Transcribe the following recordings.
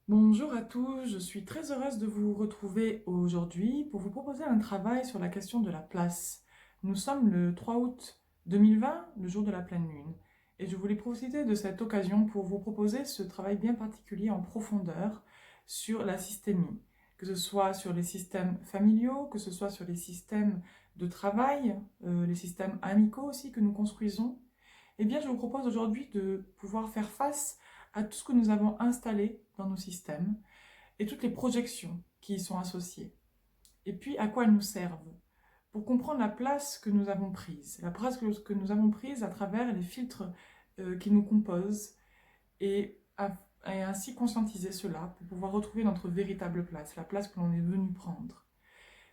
Bonjour à tous, je suis très heureuse de vous retrouver aujourd'hui pour vous proposer un travail sur la question de la place. Nous sommes le 3 août 2020, le jour de la pleine lune, et je voulais profiter de cette occasion pour vous proposer ce travail bien particulier en profondeur sur la systémie, que ce soit sur les systèmes familiaux, que ce soit sur les systèmes de travail, les systèmes amicaux aussi que nous construisons. Eh bien, je vous propose aujourd'hui de pouvoir faire face à tout ce que nous avons installé dans nos systèmes et toutes les projections qui y sont associées. Et puis, à quoi elles nous servent pour comprendre la place que nous avons prise, la place que nous avons prise à travers les filtres qui nous composent et, et ainsi conscientiser cela pour pouvoir retrouver notre véritable place, la place que l'on est venu prendre.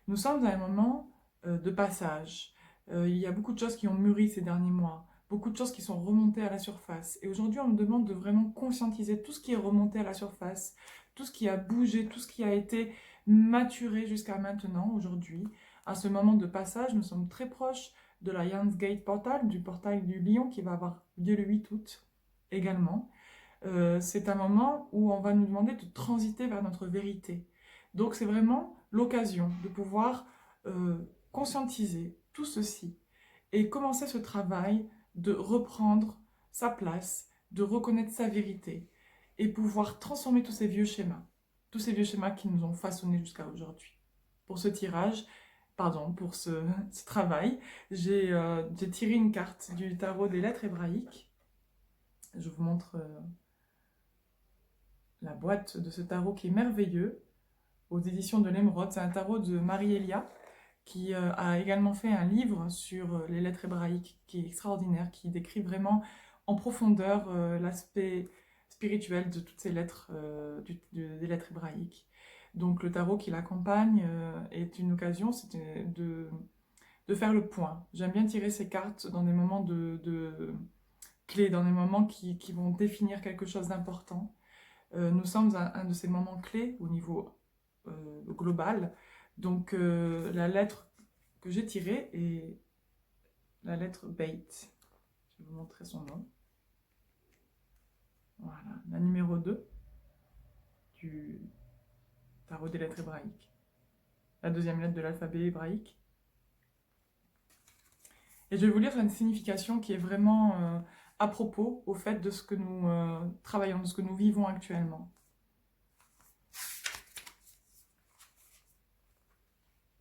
Nous sommes à un moment de passage. Il y a beaucoup de choses qui ont mûri ces derniers mois, beaucoup de choses qui sont remontées à la surface. Et aujourd'hui, on nous demande de vraiment conscientiser tout ce qui est remonté à la surface, tout ce qui a bougé, tout ce qui a été maturé jusqu'à maintenant, aujourd'hui. À ce moment de passage, nous sommes très proches de la Lions Gate Portal, du portail du Lion qui va avoir lieu le 8 août également. C'est un moment où on va nous demander de transiter vers notre vérité. Donc c'est vraiment l'occasion de pouvoir conscientiser tout ceci et commencer ce travail de reprendre sa place, de reconnaître sa vérité et pouvoir transformer tous ces vieux schémas qui nous ont façonnés jusqu'à aujourd'hui. Pour ce tirage, pardon, pour ce travail, j'ai tiré une carte du tarot des lettres hébraïques. Je vous montre la boîte de ce tarot qui est merveilleux, aux éditions de l'Émeraude. C'est un tarot de Marie-Elia, qui a également fait un livre sur les lettres hébraïques, qui est extraordinaire, qui décrit vraiment en profondeur l'aspect spirituel de toutes ces lettres, des lettres hébraïques. Donc le tarot qui l'accompagne est une occasion de faire le point. J'aime bien tirer ces cartes dans des moments de clés, dans des moments qui vont définir quelque chose d'important. Nous sommes à un de ces moments clés au niveau global. Donc la lettre que j'ai tirée est la lettre Beit. Je vais vous montrer son nom. Voilà, la numéro 2 du tarot des lettres hébraïques. La deuxième lettre de l'alphabet hébraïque. Et je vais vous lire une signification qui est vraiment à propos au fait de ce que nous travaillons, de ce que nous vivons actuellement.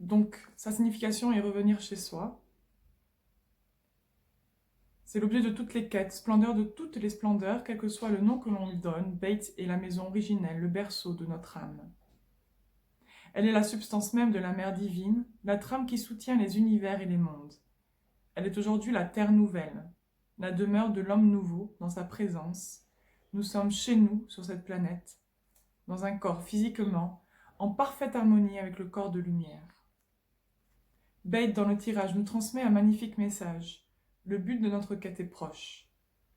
Donc, sa signification est revenir chez soi. C'est l'objet de toutes les quêtes, splendeur de toutes les splendeurs, quel que soit le nom que l'on lui donne. Beit est la maison originelle, le berceau de notre âme. Elle est la substance même de la mère divine, la trame qui soutient les univers et les mondes. Elle est aujourd'hui la terre nouvelle, la demeure de l'homme nouveau dans sa présence. Nous sommes chez nous, sur cette planète, dans un corps physiquement, en parfaite harmonie avec le corps de lumière. Beit, dans le tirage, nous transmet un magnifique message. Le but de notre quête est proche.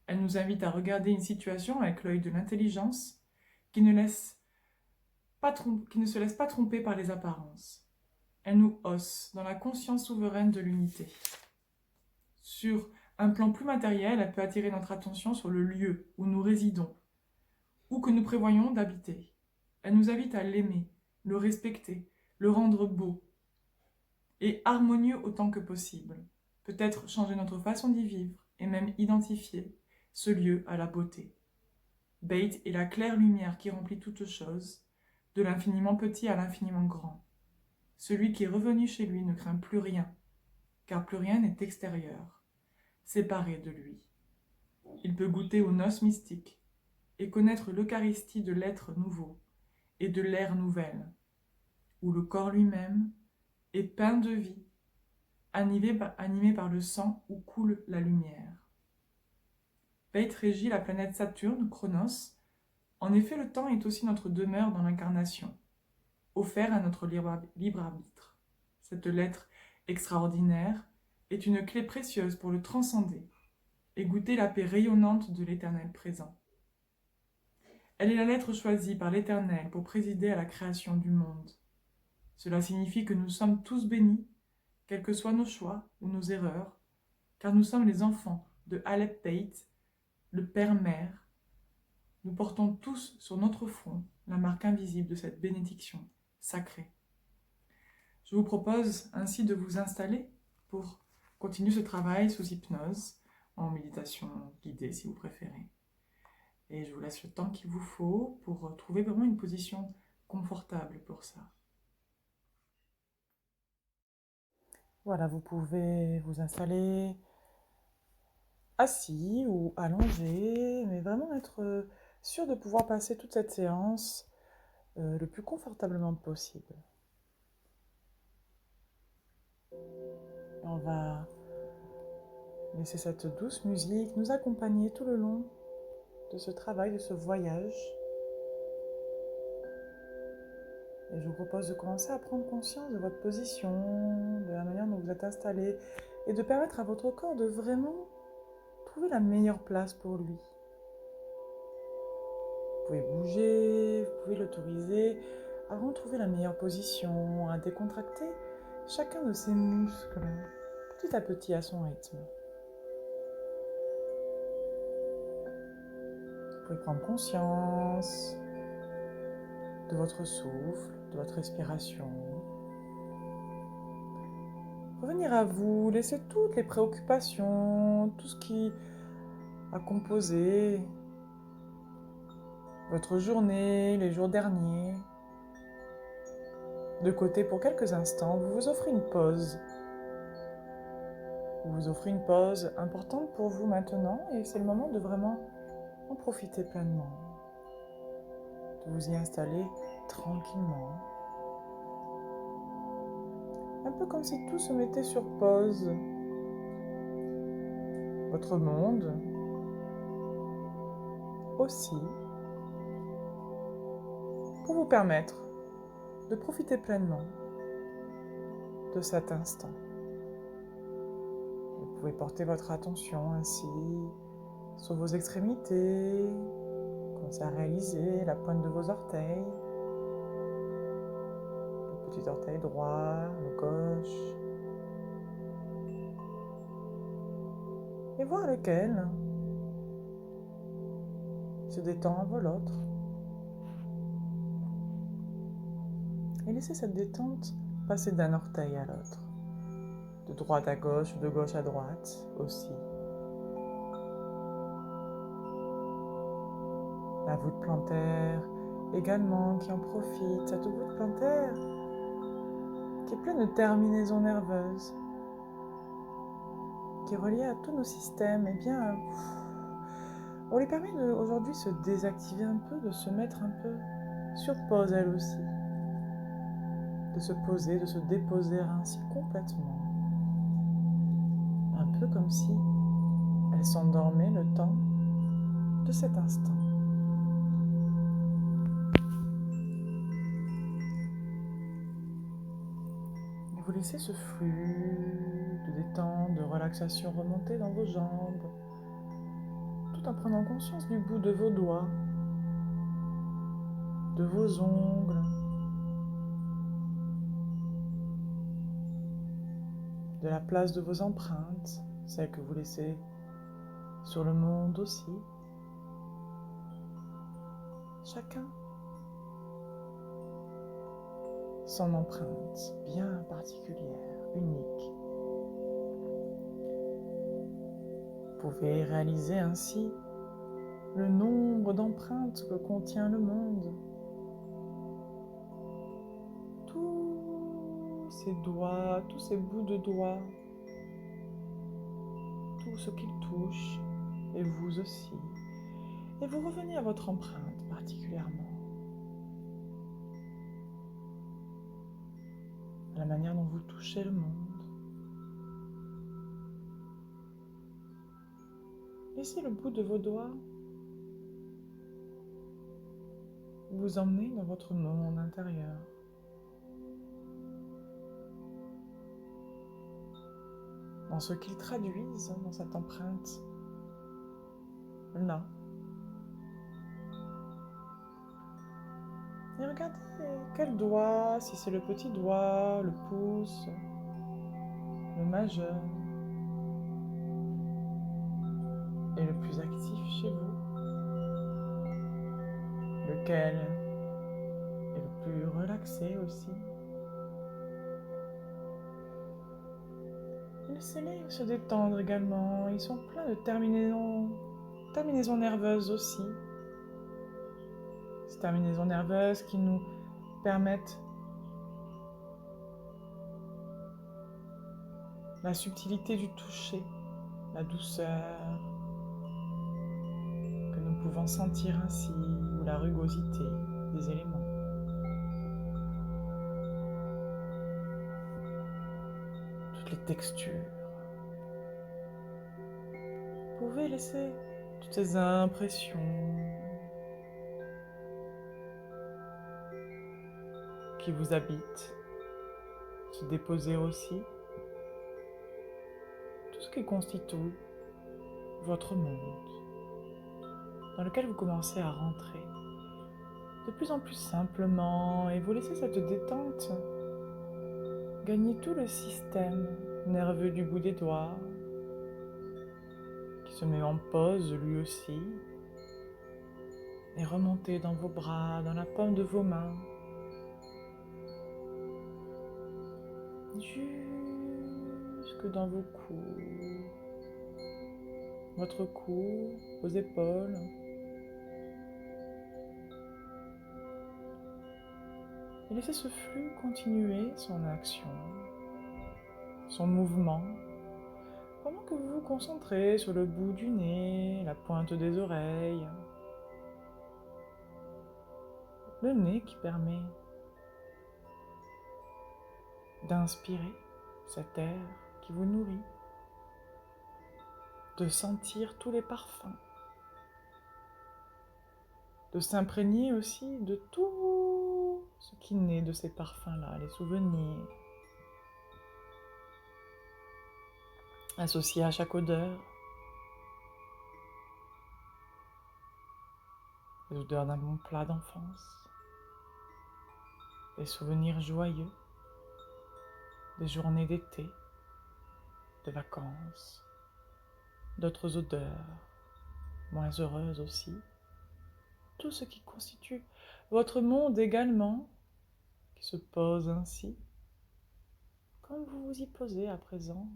Elle nous invite à regarder une situation avec l'œil de l'intelligence qui ne se laisse pas tromper par les apparences. Elle nous hausse dans la conscience souveraine de l'unité. Sur un plan plus matériel, elle peut attirer notre attention sur le lieu où nous résidons, ou que nous prévoyons d'habiter. Elle nous invite à l'aimer, le respecter, le rendre beau et harmonieux autant que possible. Peut-être changer notre façon d'y vivre et même identifier ce lieu à la beauté. Beit est la claire lumière qui remplit toute chose, de l'infiniment petit à l'infiniment grand. Celui qui est revenu chez lui ne craint plus rien, car plus rien n'est extérieur, séparé de lui. Il peut goûter aux noces mystiques et connaître l'Eucharistie de l'être nouveau et de l'ère nouvelle, où le corps lui-même est peint de vie, animé par le sang où coule la lumière. Beit régit la planète Saturne, Chronos. En effet, le temps est aussi notre demeure dans l'incarnation, offert à notre libre arbitre. Cette lettre extraordinaire est une clé précieuse pour le transcender et goûter la paix rayonnante de l'Éternel présent. Elle est la lettre choisie par l'Éternel pour présider à la création du monde. Cela signifie que nous sommes tous bénis, quels que soient nos choix ou nos erreurs, car nous sommes les enfants de Aleph Beit, le Père-Mère. Nous portons tous sur notre front la marque invisible de cette bénédiction sacrée. Je vous propose ainsi de vous installer pour continuer ce travail sous hypnose, en méditation guidée si vous préférez. Et je vous laisse le temps qu'il vous faut pour trouver vraiment une position confortable pour ça. Voilà, vous pouvez vous installer assis ou allongé, mais vraiment être sûr de pouvoir passer toute cette séance le plus confortablement possible. Et on va laisser cette douce musique nous accompagner tout le long de ce travail, de ce voyage. Et je vous propose de commencer à prendre conscience de votre position, de la manière dont vous êtes installé, et de permettre à votre corps de vraiment trouver la meilleure place pour lui. Vous pouvez bouger, vous pouvez l'autoriser à vraiment trouver la meilleure position, à décontracter chacun de ses muscles, petit à petit à son rythme. Vous pouvez prendre conscience de votre souffle, de votre respiration. Revenir à vous, laisser toutes les préoccupations, tout ce qui a composé votre journée, les jours derniers, de côté pour quelques instants. Vous vous offrez une pause. Vous vous offrez une pause importante pour vous maintenant et c'est le moment de vraiment en profiter pleinement. De vous y installer tranquillement. Un peu comme si tout se mettait sur pause. Votre monde aussi, pour vous permettre de profiter pleinement de cet instant. Vous pouvez porter votre attention ainsi sur vos extrémités, commencer à réaliser la pointe de vos orteils, le petit orteil droit, le gauche, et voir lequel se détend avant l'autre. Et laissez cette détente passer d'un orteil à l'autre, de droite à gauche ou de gauche à droite aussi. La voûte plantaire également qui en profite, cette voûte plantaire qui est pleine de terminaisons nerveuses, qui est reliée à tous nos systèmes, et bien, on lui permet aujourd'hui de se désactiver un peu, de se mettre un peu sur pause elle aussi, de se poser, de se déposer ainsi complètement, un peu comme si elle s'endormait le temps de cet instant. Et vous laissez ce flux de détente, de relaxation remonter dans vos jambes, tout en prenant conscience du bout de vos doigts, de vos ongles, de la place de vos empreintes, celles que vous laissez sur le monde aussi. Chacun son empreinte bien particulière, unique. Vous pouvez réaliser ainsi le nombre d'empreintes que contient le monde. Tous ces doigts, tous ces bouts de doigts, tout ce qu'ils touchent, et vous aussi. Et vous revenez à votre empreinte particulièrement. À la manière dont vous touchez le monde. Laissez le bout de vos doigts vous emmener dans votre monde intérieur. Dans ce qu'ils traduisent dans cette empreinte là. Et regardez quel doigt, si c'est le petit doigt, le pouce, le majeur, est le plus actif chez vous. Lequel plus relaxés aussi. Laissez-les se détendre également. Ils sont pleins de terminaisons nerveuses aussi. Ces terminaisons nerveuses qui nous permettent la subtilité du toucher, la douceur que nous pouvons sentir ainsi, ou la rugosité des éléments. Toutes les textures. Vous pouvez laisser toutes ces impressions qui vous habitent se déposer aussi. Tout ce qui constitue votre monde, dans lequel vous commencez à rentrer de plus en plus simplement, et vous laissez cette détente gagner tout le système nerveux du bout des doigts, qui se met en pause lui aussi, et remonter dans vos bras, dans la paume de vos mains, jusque dans vos coudes, votre cou, vos épaules. Et laissez ce flux continuer son action, son mouvement, pendant que vous vous concentrez sur le bout du nez, la pointe des oreilles, le nez qui permet d'inspirer cet air qui vous nourrit, de sentir tous les parfums, de s'imprégner aussi de tout ce qui naît de ces parfums-là, les souvenirs associés à chaque odeur, les odeurs d'un bon plat d'enfance, des souvenirs joyeux, des journées d'été, de vacances, d'autres odeurs moins heureuses aussi, tout ce qui constitue votre monde également, qui se pose ainsi, comme vous vous y posez à présent,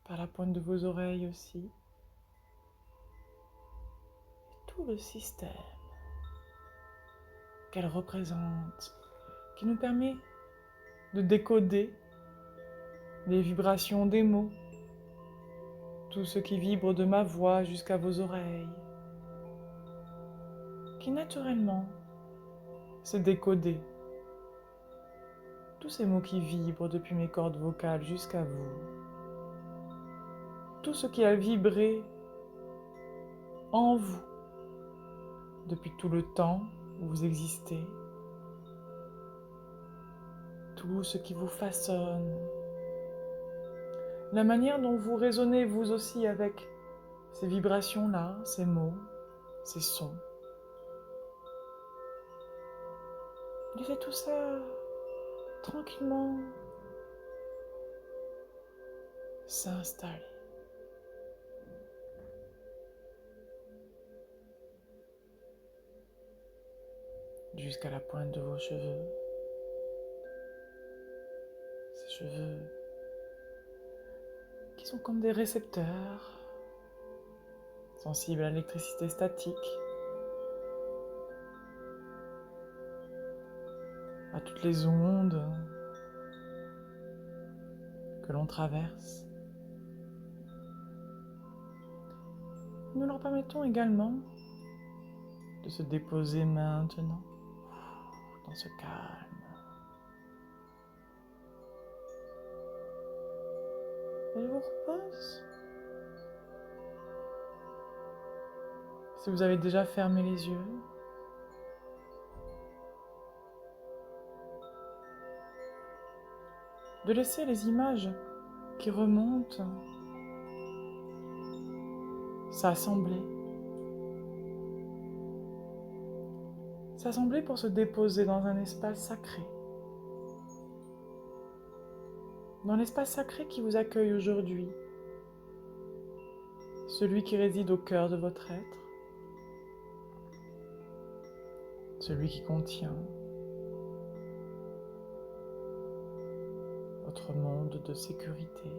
par la pointe de vos oreilles aussi, et tout le système qu'elle représente, qui nous permet de décoder les vibrations des mots, tout ce qui vibre de ma voix jusqu'à vos oreilles, qui naturellement se décoder, tous ces mots qui vibrent depuis mes cordes vocales jusqu'à vous, tout ce qui a vibré en vous depuis tout le temps où vous existez, tout ce qui vous façonne, la manière dont vous résonnez vous aussi avec ces vibrations-là, ces mots, ces sons. Laissez tout ça tranquillement s'installer. Jusqu'à la pointe de vos cheveux. Ces cheveux qui sont comme des récepteurs, sensibles à l'électricité statique, à toutes les ondes que l'on traverse. Nous leur permettons également de se déposer maintenant dans ce calme. Et je vous repose. Si vous avez déjà fermé les yeux, de laisser les images qui remontent s'assembler. S'assembler pour se déposer dans un espace sacré. Dans l'espace sacré qui vous accueille aujourd'hui. Celui qui réside au cœur de votre être. celui qui contient votre monde de sécurité.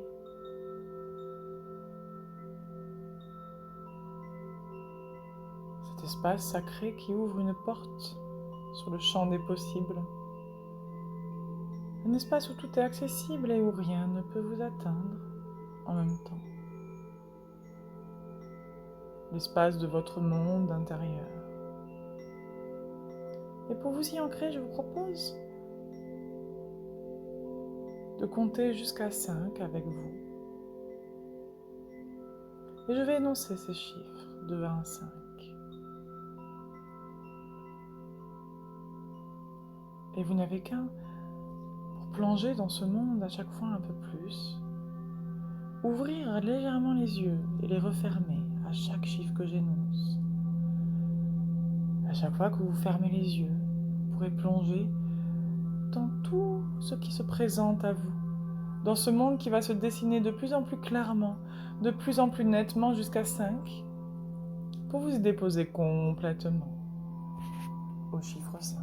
Cet espace sacré qui ouvre une porte sur le champ des possibles. Un espace où tout est accessible et où rien ne peut vous atteindre en même temps. L'espace de votre monde intérieur. Et pour vous y ancrer, je vous propose de compter jusqu'à 5 avec vous. Et je vais énoncer ces chiffres de 1 à 5. Et vous n'avez qu'un pour plonger dans ce monde à chaque fois un peu plus. Ouvrir légèrement les yeux et les refermer à chaque chiffre que j'énonce. À chaque fois que vous fermez les yeux, vous pourrez plonger dans tout ce qui se présente à vous, dans ce monde qui va se dessiner de plus en plus clairement, de plus en plus nettement jusqu'à 5, pour vous y déposer complètement au chiffre 5.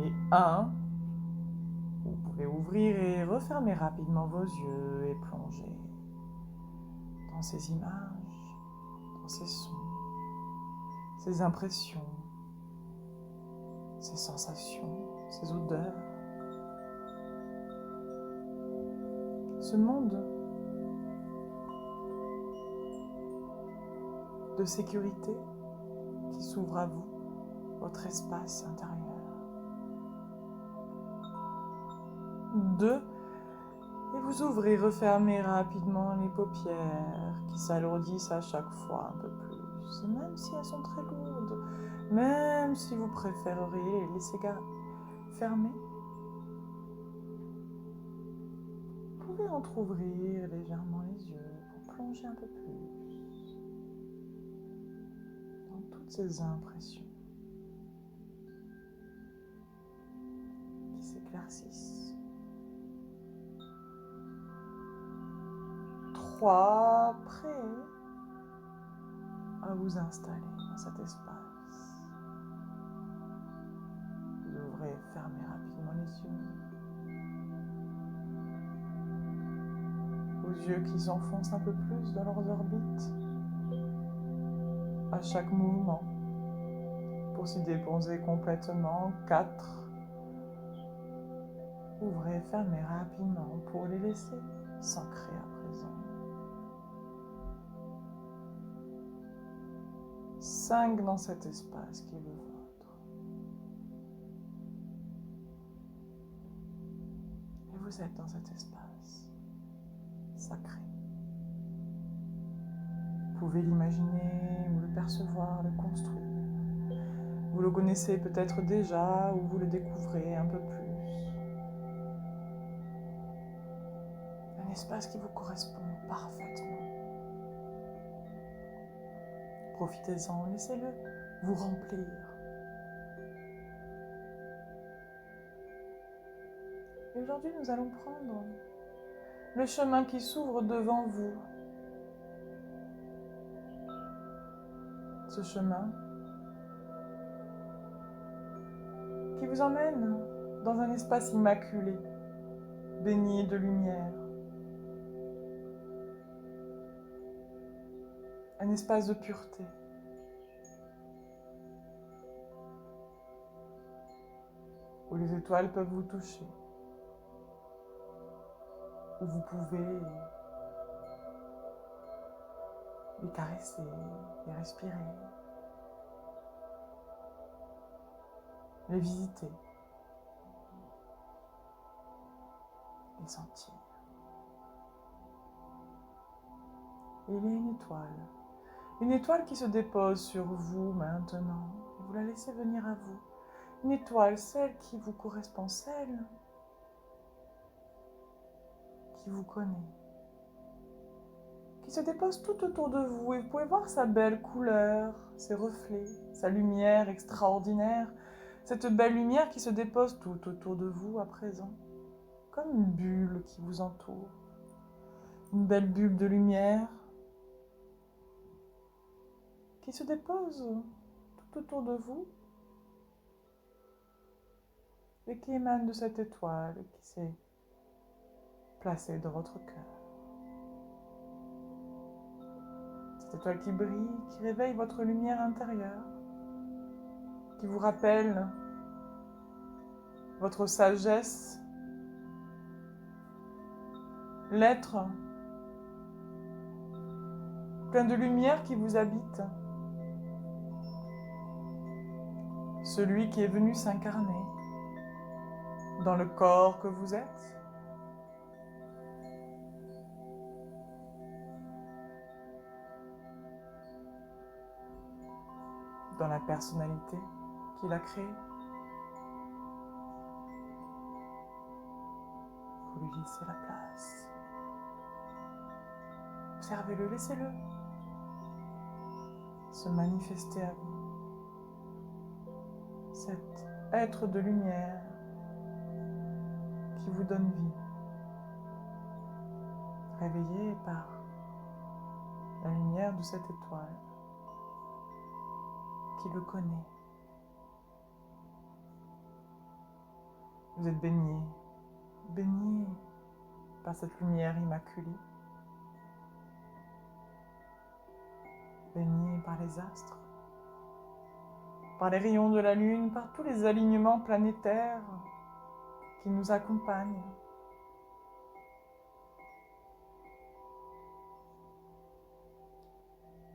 Et 1, vous pouvez ouvrir et refermer rapidement vos yeux et plonger dans ces images, dans ces sons, ces impressions, ces sensations, ces odeurs. Ce monde de sécurité qui s'ouvre à vous, votre espace intérieur. 2, et vous ouvrez, refermez rapidement les paupières qui s'alourdissent à chaque fois un peu plus, même si elles sont très lourdes, même si vous préféreriez les laisser fermer. Vous pouvez entrouvrir légèrement les yeux pour plonger un peu plus dans toutes ces impressions qui s'éclaircissent. 3, prêt à vous installer dans cet espace. Vous ouvrez et fermez rapidement les yeux. Vos yeux qui s'enfoncent un peu plus dans leurs orbites à chaque mouvement pour s'y déposer complètement. 4. Ouvrez et fermez rapidement pour les laisser s'ancrer à présent. 5 dans cet espace qui est le vôtre. Et vous êtes dans cet espace sacré. Vous pouvez l'imaginer ou le percevoir, le construire. Vous le connaissez peut-être déjà ou vous le découvrez un peu plus. Un espace qui vous correspond parfaitement. Profitez-en, laissez-le vous remplir. Et aujourd'hui, nous allons prendre le chemin qui s'ouvre devant vous. Ce chemin qui vous emmène dans un espace immaculé, baigné de lumière. Un espace de pureté. Où les étoiles peuvent vous toucher. Où vous pouvez les caresser, les respirer, les visiter, les sentir. Et il y a une étoile qui se dépose sur vous maintenant, et vous la laissez venir à vous. Une étoile, celle qui vous correspond, celle qui vous connaît, qui se dépose tout autour de vous, et vous pouvez voir sa belle couleur, ses reflets, sa lumière extraordinaire, cette belle lumière qui se dépose tout autour de vous à présent, comme une bulle qui vous entoure, une belle bulle de lumière qui se dépose tout autour de vous et qui émane de cette étoile qui s'est placée dans votre cœur. Cette étoile qui brille, qui réveille votre lumière intérieure, qui vous rappelle votre sagesse, l'être plein de lumière qui vous habite, celui qui est venu s'incarner dans le corps que vous êtes, dans la personnalité qu'il a créée. Vous lui laissez la place. Observez-le, laissez-le se manifester à vous. Cet être de lumière qui vous donne vie, réveillé par la lumière de cette étoile qui le connaît. Vous êtes baigné par cette lumière immaculée, baigné par les astres, par les rayons de la lune, par tous les alignements planétaires qui nous accompagnent.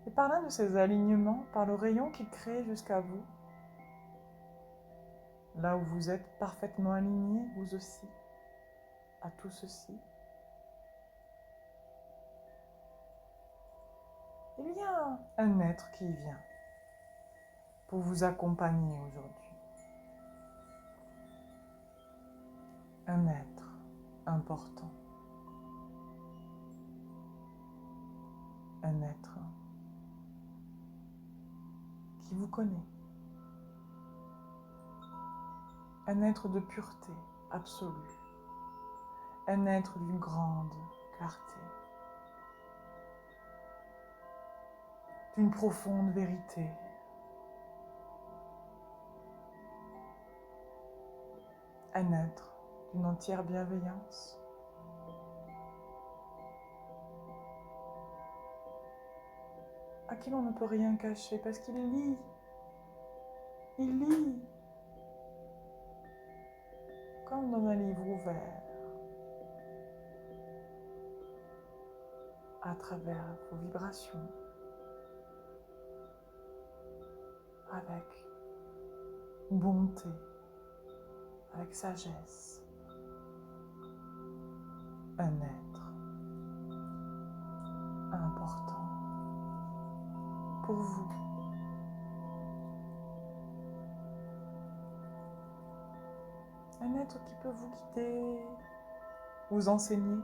Et par l'un de ces alignements, par le rayon qu'il crée jusqu'à vous, là où vous êtes parfaitement aligné, vous aussi, à tout ceci, il y a un être qui vient pour vous accompagner aujourd'hui. Un être important. Un être qui vous connaît. Un être de pureté absolue. Un être d'une grande clarté. D'une profonde vérité. Un être d'une entière bienveillance. À qui l'on ne peut rien cacher parce qu'il lit. Il lit. Comme dans un livre ouvert. À travers vos vibrations. Avec bonté. Avec sagesse. Un être important pour vous. Un être qui peut vous guider, vous enseigner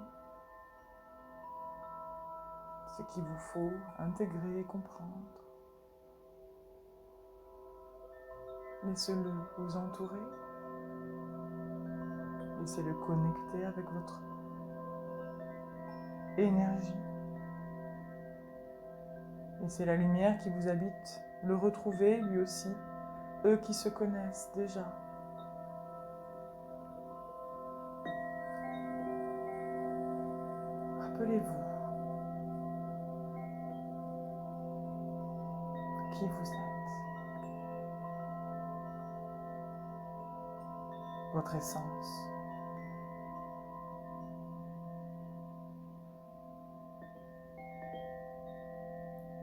ce qu'il vous faut intégrer et comprendre. Laissez-le vous entourer. Laissez-le connecter avec votre énergie. Laissez la lumière qui vous habite le retrouver lui aussi, eux qui se connaissent déjà. Rappelez-vous qui vous êtes, votre essence.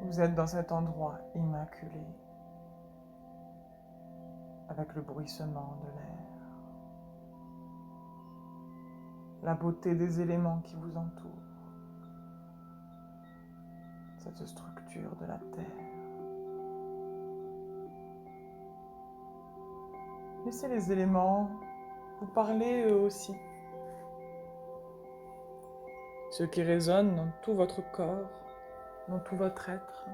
Vous êtes dans cet endroit immaculé, avec le bruissement de l'air, la beauté des éléments qui vous entourent, cette structure de la terre. Laissez les éléments vous parler eux aussi, ceux qui résonnent dans tout votre corps, dans tout votre être.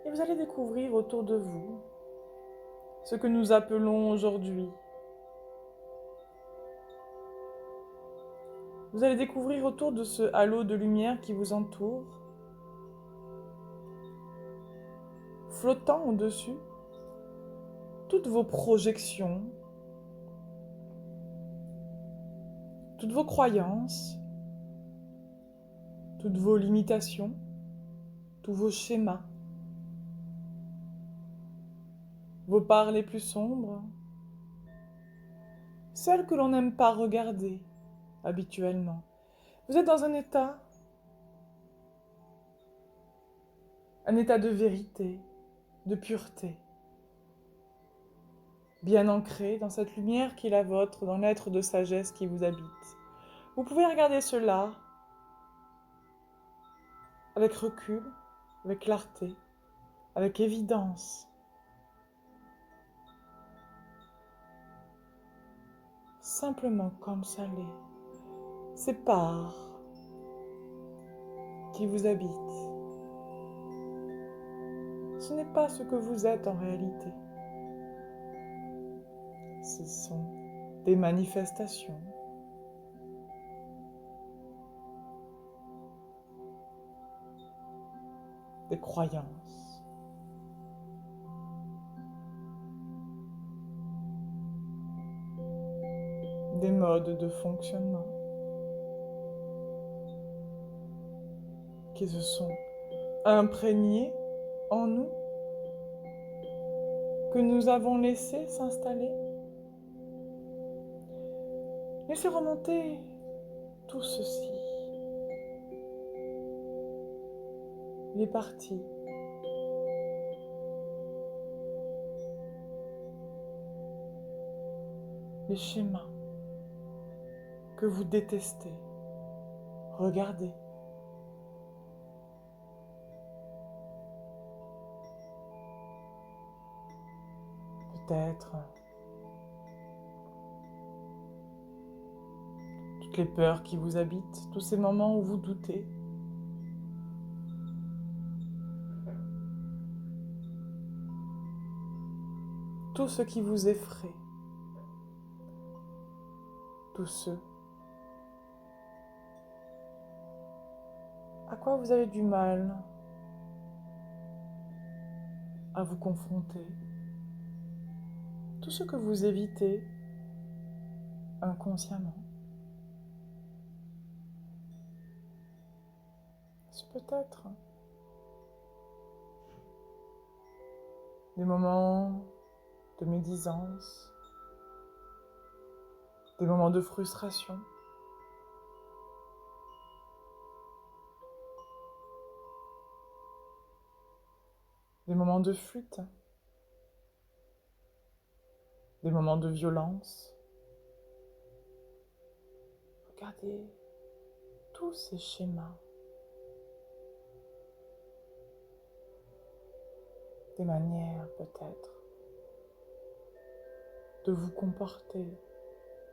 Et vous allez découvrir autour de vous ce que nous appelons aujourd'hui. Vous allez découvrir autour de ce halo de lumière qui vous entoure, flottant au-dessus, toutes vos projections, toutes vos croyances, toutes vos limitations, tous vos schémas, vos parts les plus sombres, celles que l'on n'aime pas regarder habituellement. Vous êtes dans un état de vérité, de pureté, bien ancré dans cette lumière qui est la vôtre, dans l'être de sagesse qui vous habite. Vous pouvez regarder cela avec recul, avec clarté, avec évidence. Simplement comme ça l'est. Ces parts qui vous habitent. Ce n'est pas ce que vous êtes en réalité. Ce sont des manifestations. Des croyances. Des modes de fonctionnement qui se sont imprégnés en nous, que nous avons laissé s'installer. Laissez remonter tout ceci. Les parties. Les schémas que vous détestez. Regardez. Peut-être toutes les peurs qui vous habitent, tous ces moments où vous doutez. Tout ce qui vous effraie. Tout ce à quoi vous avez du mal à vous confronter. Tout ce que vous évitez inconsciemment. C'est peut-être des moments de médisance, des moments de frustration, des moments de fuite, des moments de violence. Regardez tous ces schémas, des manières peut-être de vous comporter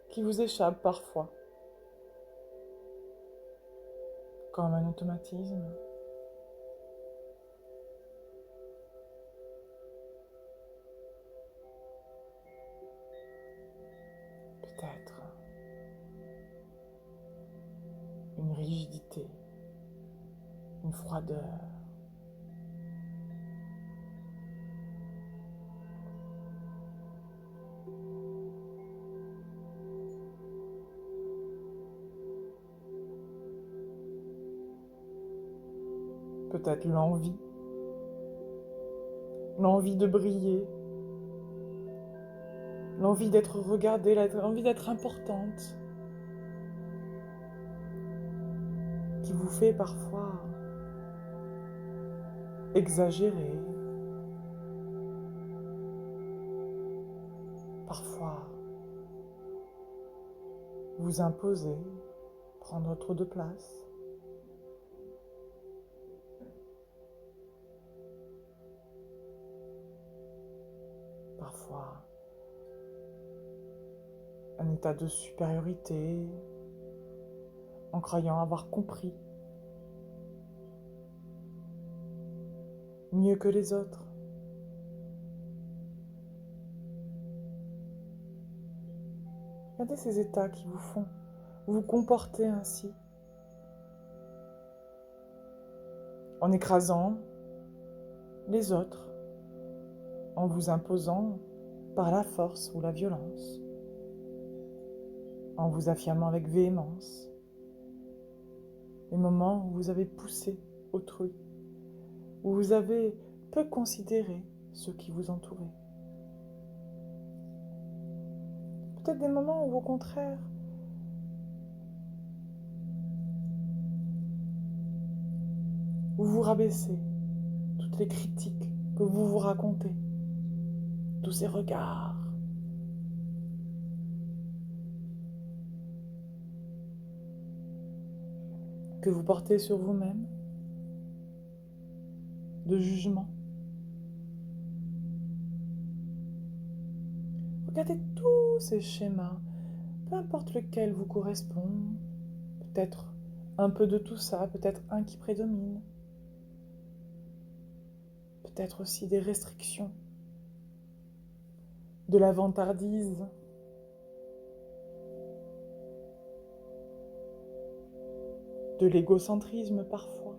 qui vous échappent parfois, comme un automatisme. Peut-être une rigidité, une froideur. Peut-être l'envie de briller, l'envie d'être regardée, l'envie d'être importante, qui vous fait parfois exagérer, parfois vous imposer, prendre trop de place. Parfois, un état de supériorité, en croyant avoir compris mieux que les autres. Regardez ces états qui vous font vous vous comporter ainsi, en écrasant les autres, en vous imposant par la force ou la violence, en vous affirmant avec véhémence, les moments où vous avez poussé autrui, où vous avez peu considéré ceux qui vous entouraient. Peut-être des moments où, au contraire, vous vous rabaissez, toutes les critiques que vous vous racontez, tous ces regards, que vous portez sur vous-même, de jugement. Regardez tous ces schémas, peu importe lequel vous correspond, peut-être un peu de tout ça, peut-être un qui prédomine, peut-être aussi des restrictions, de la vantardise, de l'égocentrisme parfois.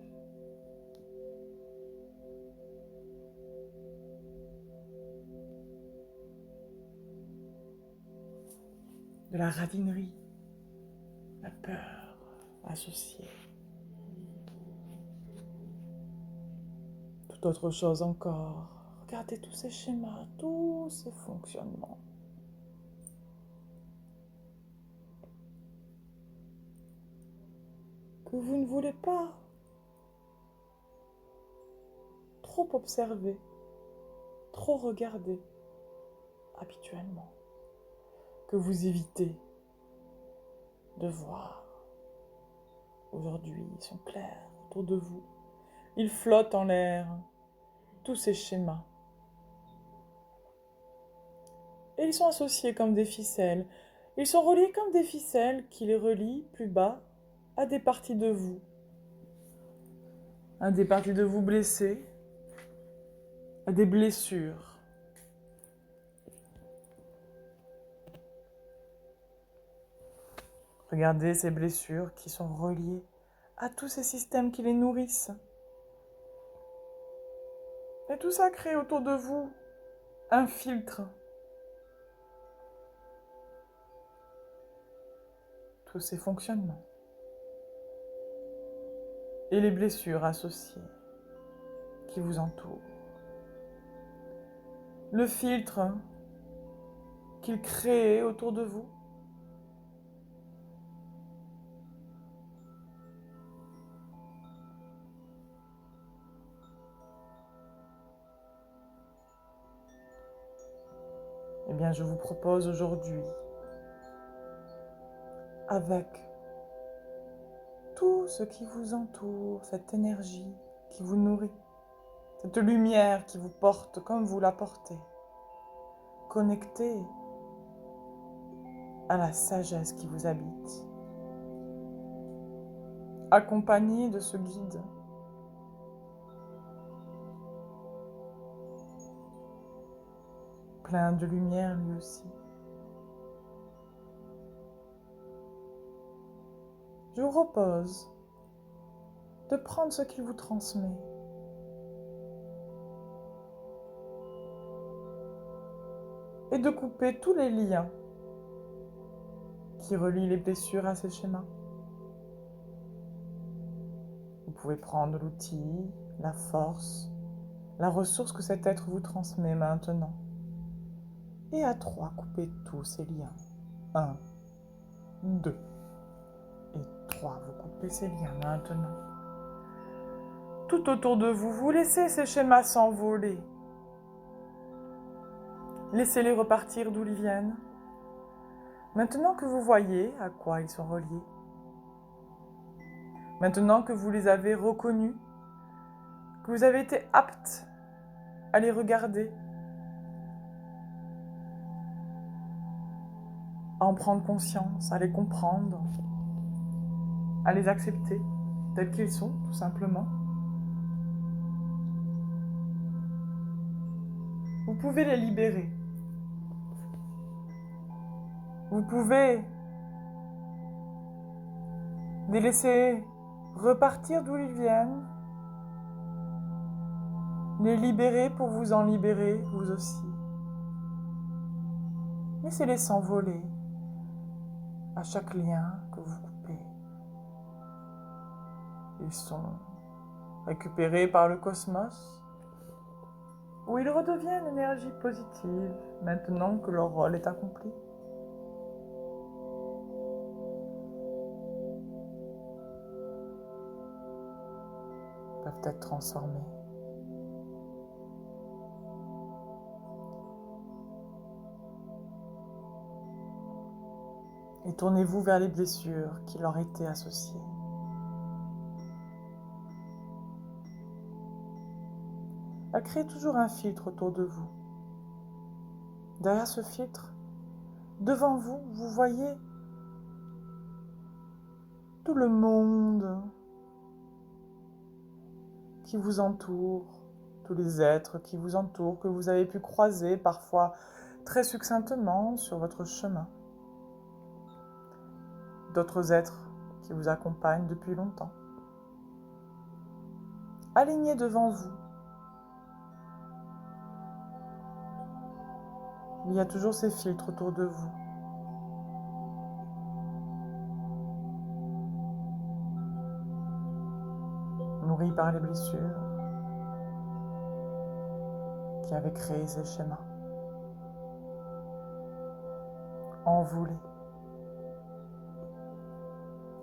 De la radinerie, la peur associée. Toute autre chose encore. Regardez tous ces schémas, tous ces fonctionnements. Que vous ne voulez pas trop observer, trop regarder habituellement. Que vous évitez de voir. Aujourd'hui, ils sont clairs autour de vous. Ils flottent en l'air, tous ces schémas. Et ils sont associés comme des ficelles. Ils sont reliés comme des ficelles qui les relient plus bas à des parties de vous. À des parties de vous blessées, à des blessures. Regardez ces blessures qui sont reliées à tous ces systèmes qui les nourrissent. Et tout ça crée autour de vous un filtre. Tous ces fonctionnements. Et les blessures associées qui vous entourent. Le filtre qu'il crée autour de vous. Eh bien, je vous propose aujourd'hui, avec tout ce qui vous entoure, cette énergie qui vous nourrit, cette lumière qui vous porte comme vous la portez, connectée à la sagesse qui vous habite, accompagnée de ce guide. Plein de lumière lui aussi. Je vous propose de prendre ce qu'il vous transmet et de couper tous les liens qui relient les blessures à ces schémas. Vous pouvez prendre l'outil, la force, la ressource que cet être vous transmet maintenant. Et à 3, coupez tous ces liens. 1, 2 et 3. Vous coupez ces liens maintenant. Tout autour de vous, vous laissez ces schémas s'envoler. Laissez-les repartir d'où ils viennent. Maintenant que vous voyez à quoi ils sont reliés, maintenant que vous les avez reconnus, que vous avez été apte à les regarder, à en prendre conscience, à les comprendre, à les accepter tels qu'ils sont, tout simplement. Vous pouvez les libérer. Vous pouvez les laisser repartir d'où ils viennent, les libérer pour vous en libérer, vous aussi. Laissez-les s'envoler à chaque lien que vous coupez. Ils sont récupérés par le cosmos, où ils redeviennent énergie positive maintenant que leur rôle est accompli. Ils peuvent être transformés. Et tournez-vous vers les blessures qui leur étaient associées. Créez toujours un filtre autour de vous. Derrière ce filtre, devant vous, vous voyez tout le monde qui vous entoure, tous les êtres qui vous entourent, que vous avez pu croiser parfois très succinctement sur votre chemin. D'autres êtres qui vous accompagnent depuis longtemps. Alignés devant vous. Il y a toujours ces filtres autour de vous. Nourris par les blessures qui avaient créé ces schémas. Envolés.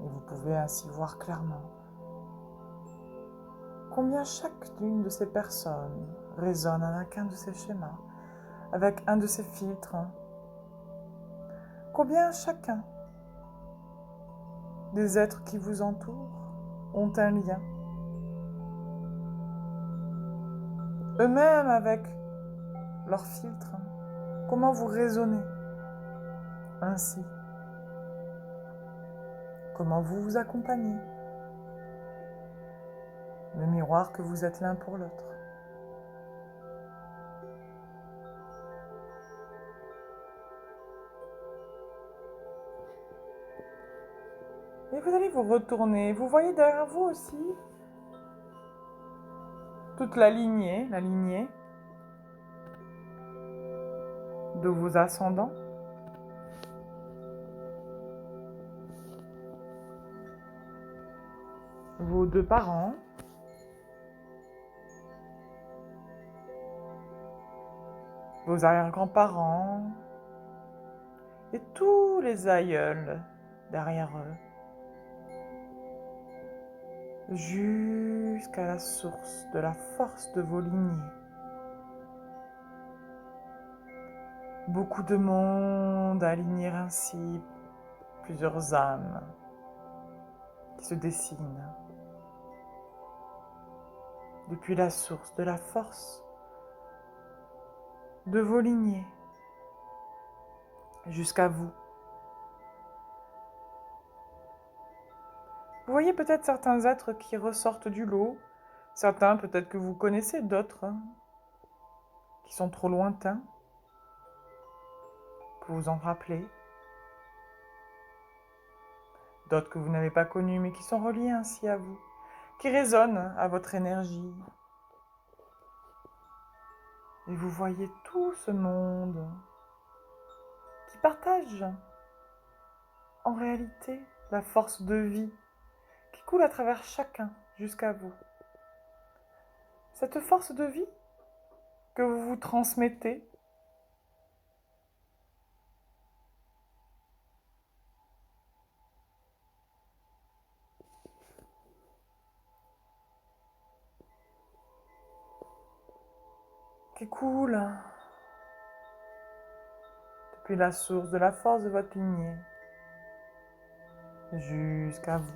Et vous pouvez ainsi voir clairement combien chacune de ces personnes résonne avec un de ces schémas, avec un de ces filtres. Combien chacun des êtres qui vous entourent ont un lien. Eux-mêmes avec leur filtre. Comment vous résonnez ainsi? Comment vous vous accompagnez? Le miroir que vous êtes l'un pour l'autre. Et vous allez vous retourner. Vous voyez derrière vous aussi toute la lignée de vos ascendants. Vos deux parents. Vos arrière-grands-parents. Et tous les aïeuls derrière eux. Jusqu'à la source de la force de vos lignées. Beaucoup de monde aligné ainsi, plusieurs âmes qui se dessinent. Depuis la source de la force de vos lignées jusqu'à vous. Vous voyez peut-être certains êtres qui ressortent du lot, certains peut-être que vous connaissez, d'autres qui sont trop lointains, que vous en rappelez, d'autres que vous n'avez pas connus mais qui sont reliés ainsi à vous, qui résonnent à votre énergie. Et vous voyez tout ce monde qui partage en réalité la force de vie qui coule à travers chacun jusqu'à vous. Cette force de vie que vous vous transmettez qui coule depuis la source de la force de votre lignée jusqu'à vous.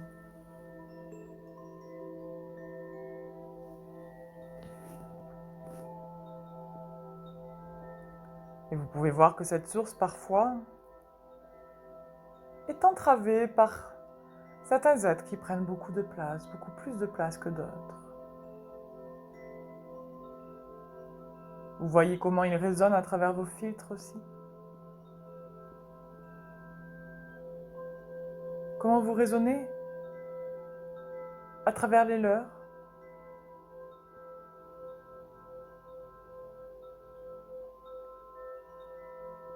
Et vous pouvez voir que cette source, parfois, est entravée par certains êtres qui prennent beaucoup de place, beaucoup plus de place que d'autres. Vous voyez comment ils résonnent à travers vos filtres aussi. vous résonnez à travers les leurs.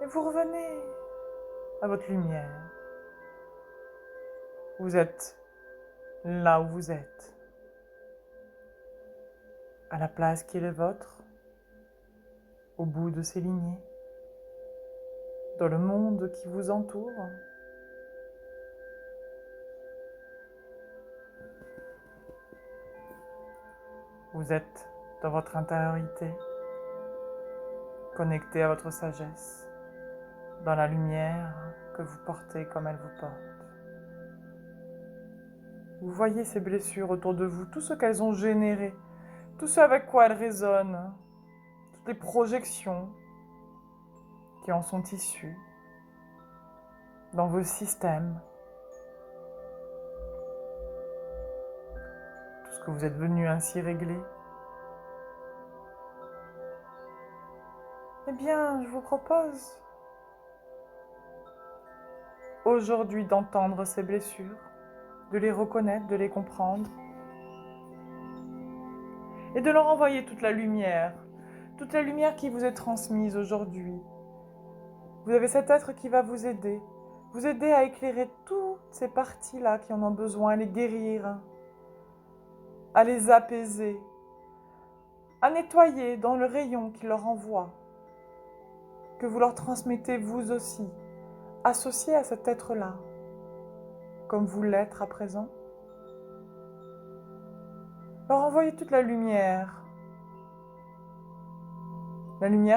Et vous revenez à votre lumière. Vous êtes là où vous êtes, à la place qui est la vôtre, au bout de ces lignées, dans le monde qui vous entoure. Vous êtes dans votre intériorité, connecté à votre sagesse, dans la lumière que vous portez comme elle vous porte. Vous voyez ces blessures autour de vous, tout ce qu'elles ont généré, tout ce avec quoi elles résonnent, toutes les projections qui en sont issues dans vos systèmes, tout ce que vous êtes venu ainsi régler. Eh bien, je vous propose aujourd'hui d'entendre ces blessures, de les reconnaître, de les comprendre et de leur envoyer toute la lumière qui vous est transmise aujourd'hui. Vous avez cet être qui va vous aider à éclairer toutes ces parties-là qui en ont besoin, à les guérir, à les apaiser, à nettoyer dans le rayon qu'il leur envoie, que vous leur transmettez vous aussi, associé à cet être-là, comme vous l'êtes à présent. Leur envoyez toute la lumière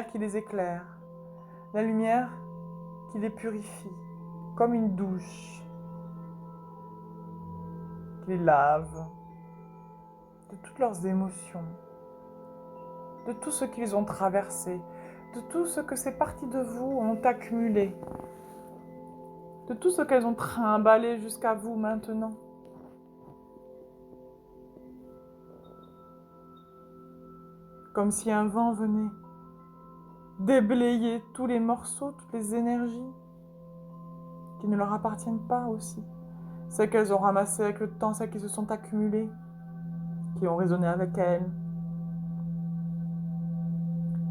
qui les éclaire, la lumière qui les purifie, comme une douche, qui les lave de toutes leurs émotions, de tout ce qu'ils ont traversé, de tout ce que ces parties de vous ont accumulé, de tout ce qu'elles ont trimballé jusqu'à vous maintenant. Comme si un vent venait déblayer tous les morceaux, toutes les énergies qui ne leur appartiennent pas aussi. Celles qu'elles ont ramassées avec le temps, celles qui se sont accumulées, qui ont résonné avec elles.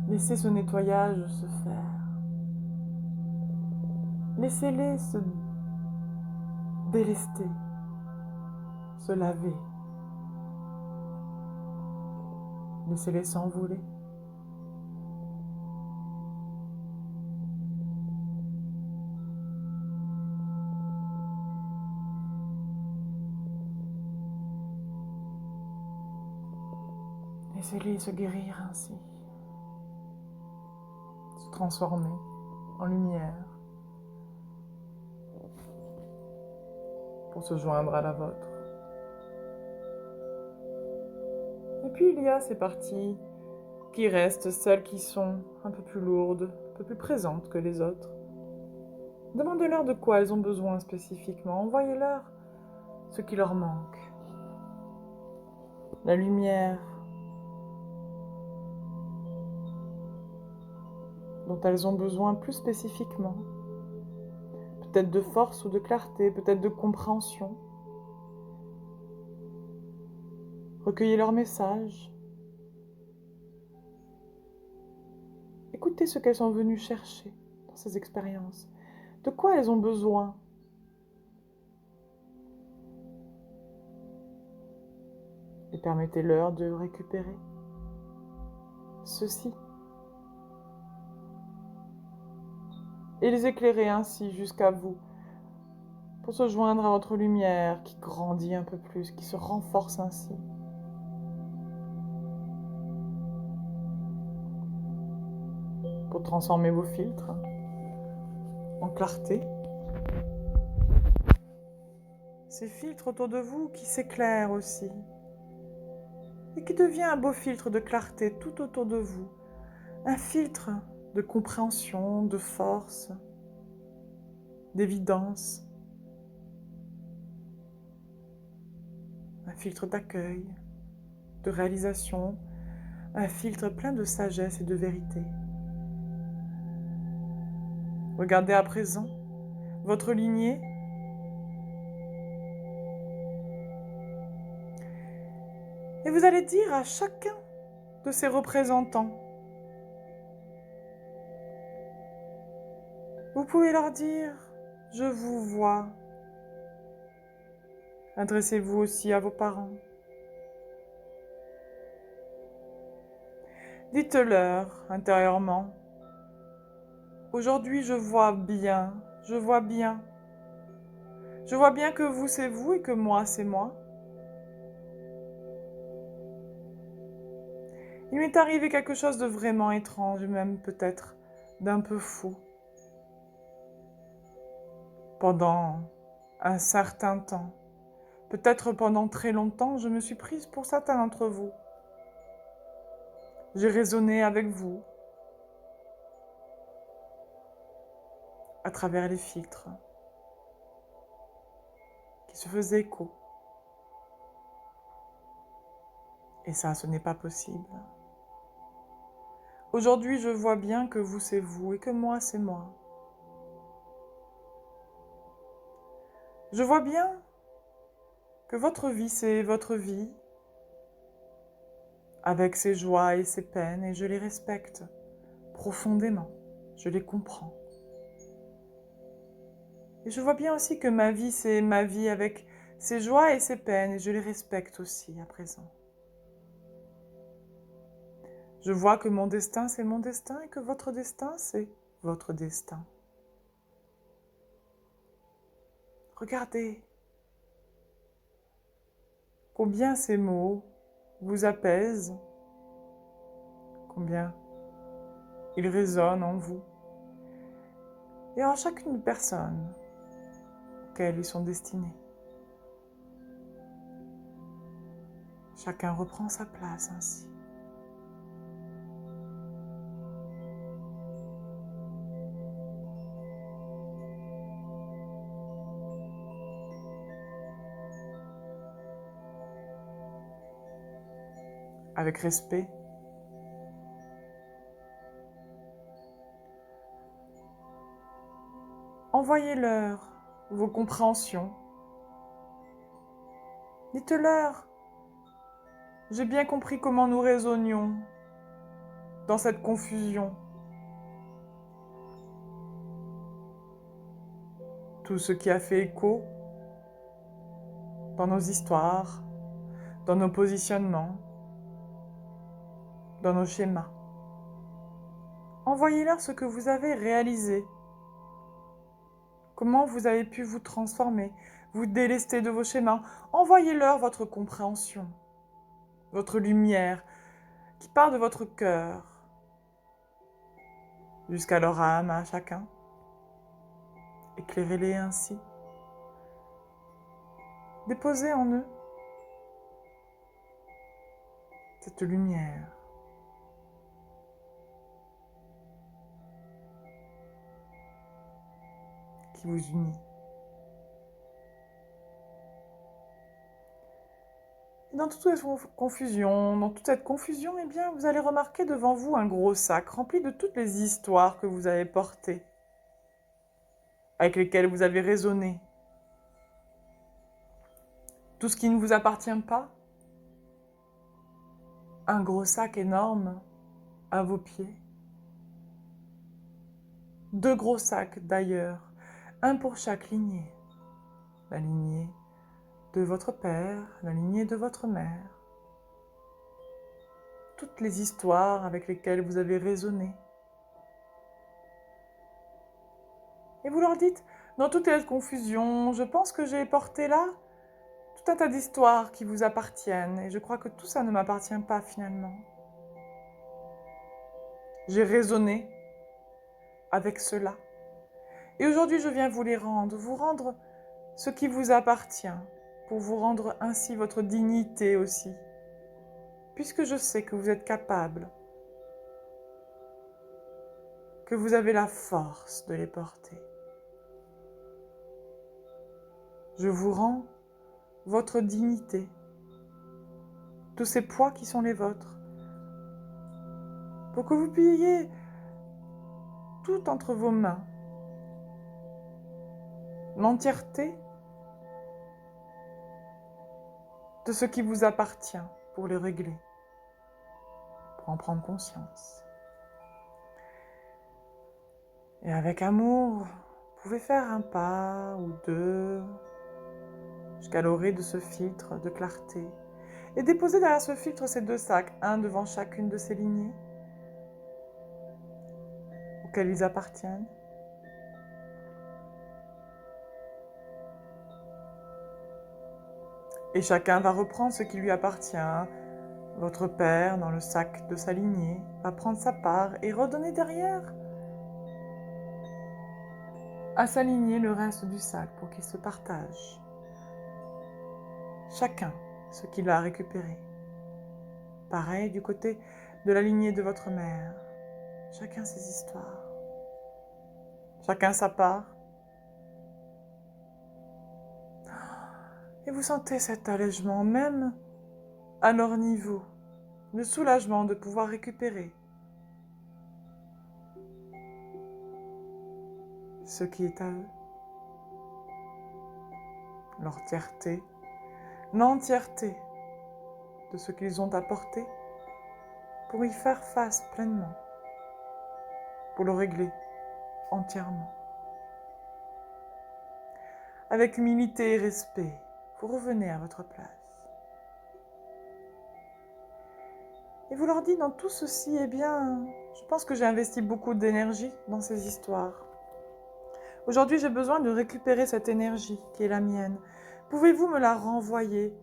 Laissez ce nettoyage se faire. Laissez-les se délester, se laver. Laissez-les s'envoler. Laissez-les se guérir ainsi, se transformer en lumière pour se joindre à la vôtre. Et puis il y a ces parties qui restent, celles qui sont un peu plus lourdes, un peu plus présentes que les autres. Demandez-leur de quoi elles ont besoin spécifiquement, envoyez-leur ce qui leur manque. La lumière dont elles ont besoin plus spécifiquement. Peut-être de force ou de clarté, peut-être de compréhension. Recueillez leurs messages. Écoutez ce qu'elles sont venues chercher dans ces expériences. De quoi elles ont besoin. Et permettez-leur de récupérer ceci. Et les éclairer ainsi jusqu'à vous, pour se joindre à votre lumière qui grandit un peu plus, qui se renforce ainsi. Pour transformer vos filtres en clarté. Ces filtres autour de vous qui s'éclairent aussi, et qui devient un beau filtre de clarté tout autour de vous, un filtre de compréhension, de force, d'évidence, un filtre d'accueil, de réalisation, un filtre plein de sagesse et de vérité. Regardez à présent votre lignée Et vous allez dire à chacun de ces représentants, vous pouvez leur dire « Je vous vois ». Adressez-vous aussi à vos parents. Dites-leur intérieurement « Aujourd'hui, je vois bien, je vois bien. Je vois bien que vous, c'est vous et que moi, c'est moi. Il m'est arrivé quelque chose de vraiment étrange, même peut-être d'un peu fou. Pendant un certain temps, peut-être pendant très longtemps, je me suis prise pour certains d'entre vous. J'ai raisonné avec vous à travers les filtres qui se faisaient écho. Et ça, ce n'est pas possible. Aujourd'hui, je vois bien que vous, c'est vous et que moi, c'est moi. Je vois bien que votre vie, c'est votre vie, avec ses joies et ses peines, et je les respecte profondément. Je les comprends. Et je vois bien aussi que ma vie, c'est ma vie avec ses joies et ses peines, et je les respecte aussi à présent. Je vois que mon destin, c'est mon destin, et que votre destin, c'est votre destin. Regardez combien ces mots vous apaisent, combien ils résonnent en vous et en chacune personne auxquelles ils sont destinés. Chacun reprend sa place ainsi. Avec respect, envoyez-leur vos compréhensions. Dites-leur, j'ai bien compris comment nous raisonnions dans cette confusion. Tout ce qui a fait écho dans nos histoires, dans nos positionnements, dans nos schémas. Envoyez-leur ce que vous avez réalisé. Comment vous avez pu vous transformer, vous délester de vos schémas. Envoyez-leur votre compréhension, votre lumière qui part de votre cœur jusqu'à leur âme, à chacun. Éclairez-les ainsi. Déposez en eux cette lumière. Qui vous unit. Et dans toute cette confusion, eh bien, vous allez remarquer devant vous un gros sac rempli de toutes les histoires que vous avez portées, avec lesquelles vous avez raisonné. Tout ce qui ne vous appartient pas, un gros sac énorme à vos pieds. 2 gros sacs d'ailleurs, un pour chaque lignée. La lignée de votre père, la lignée de votre mère. Toutes les histoires avec lesquelles vous avez raisonné. Et vous leur dites, dans toute cette confusion, je pense que j'ai porté là tout un tas d'histoires qui vous appartiennent, et je crois que tout ça ne m'appartient pas finalement. J'ai raisonné avec cela. Et aujourd'hui, je viens vous les rendre, vous rendre ce qui vous appartient, pour vous rendre ainsi votre dignité aussi, puisque je sais que vous êtes capable, que vous avez la force de les porter. Je vous rends votre dignité, tous ces poids qui sont les vôtres, pour que vous puissiez tout entre vos mains, l'entièreté de ce qui vous appartient, pour les régler, pour en prendre conscience. Et avec amour, vous pouvez faire un pas ou deux jusqu'à l'orée de ce filtre de clarté et déposer derrière ce filtre ces deux sacs, un devant chacune de ces lignées auxquelles ils appartiennent. Et chacun va reprendre ce qui lui appartient. Votre père, dans le sac de sa lignée, va prendre sa part et redonner derrière à sa lignée le reste du sac pour qu'il se partage. Chacun ce qu'il a récupéré. Pareil du côté de la lignée de votre mère. Chacun ses histoires. Chacun sa part. Et vous sentez cet allègement, même à leur niveau, le soulagement de pouvoir récupérer ce qui est à eux, leur entièreté, l'entièreté de ce qu'ils ont apporté pour y faire face pleinement, pour le régler entièrement. Avec humilité et respect, vous revenez à votre place. Et vous leur dites dans tout ceci, eh bien, je pense que j'ai investi beaucoup d'énergie dans ces histoires. Aujourd'hui, j'ai besoin de récupérer cette énergie qui est la mienne. Pouvez-vous me la renvoyer?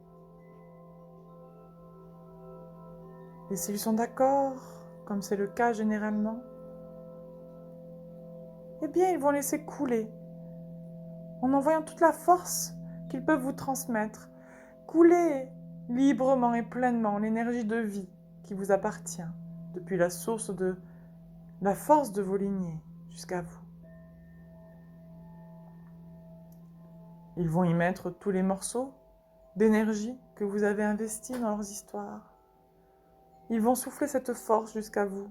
Et s'ils sont d'accord, comme c'est le cas généralement, eh bien, ils vont laisser couler, en envoyant toute la force qu'ils peuvent vous transmettre. Couler librement et pleinement l'énergie de vie qui vous appartient, depuis la source de la force de vos lignées jusqu'à vous. Ils vont y mettre tous les morceaux d'énergie que vous avez investis dans leurs histoires. Ils vont souffler cette force jusqu'à vous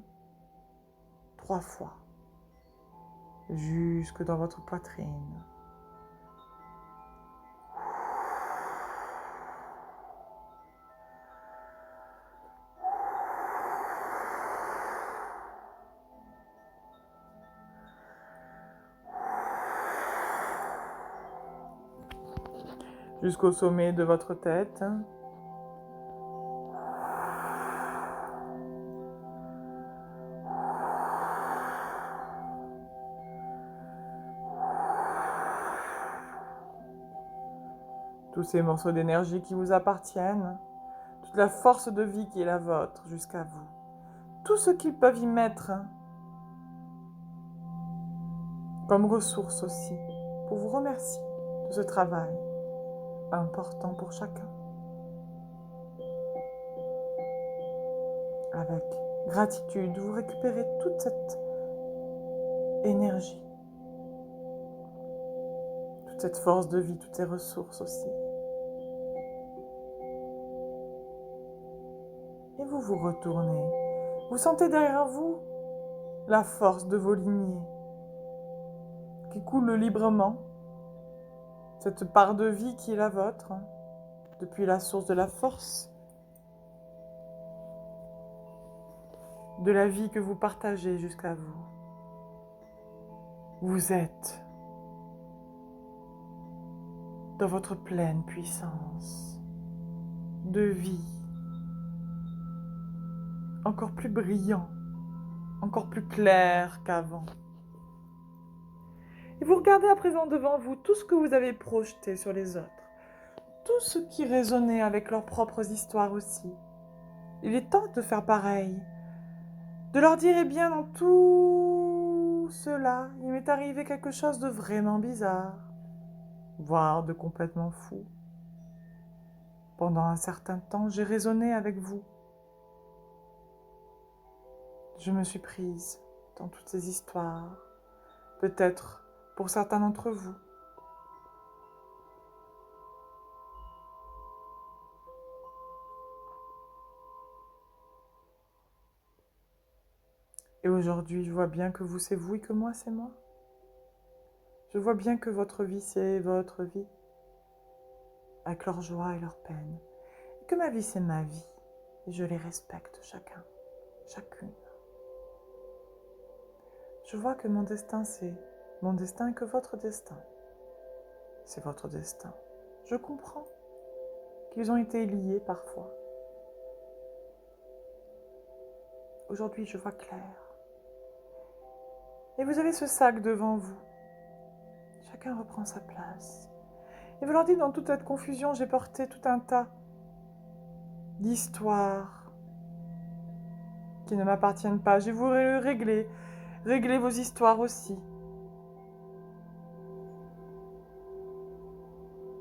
3 fois, jusque dans votre poitrine. Jusqu'au sommet de votre tête. Tous ces morceaux d'énergie qui vous appartiennent, toute la force de vie qui est la vôtre jusqu'à vous, tout ce qu'ils peuvent y mettre comme ressource aussi, pour vous remercier de ce travail important pour chacun. Avec gratitude, vous récupérez toute cette énergie, toute cette force de vie, toutes ces ressources aussi. Et vous vous retournez. Vous sentez derrière vous la force de vos lignées qui coule librement, cette part de vie qui est la vôtre, depuis la source de la force, de la vie que vous partagez jusqu'à vous. Vous êtes dans votre pleine puissance de vie, encore plus brillant, encore plus clair qu'avant. Et vous regardez à présent devant vous tout ce que vous avez projeté sur les autres, tout ce qui résonnait avec leurs propres histoires aussi. Il est temps de faire pareil, de leur dire, eh bien, dans tout cela, il m'est arrivé quelque chose de vraiment bizarre, voire de complètement fou. Pendant un certain temps, j'ai raisonné avec vous. Je me suis prise dans toutes ces histoires, peut-être pour certains d'entre vous. Et aujourd'hui, je vois bien que vous, c'est vous et que moi, c'est moi. Je vois bien que votre vie, c'est votre vie, avec leur joie et leur peine. Et que ma vie, c'est ma vie, et je les respecte chacun, chacune. Je vois que mon destin, c'est mon destin et que votre destin, c'est votre destin. Je comprends qu'ils ont été liés parfois. Aujourd'hui, je vois clair. Et vous avez ce sac devant vous. Chacun reprend sa place. Et vous leur dites, dans toute cette confusion, j'ai porté tout un tas d'histoires qui ne m'appartiennent pas. Je vais vous régler vos histoires aussi.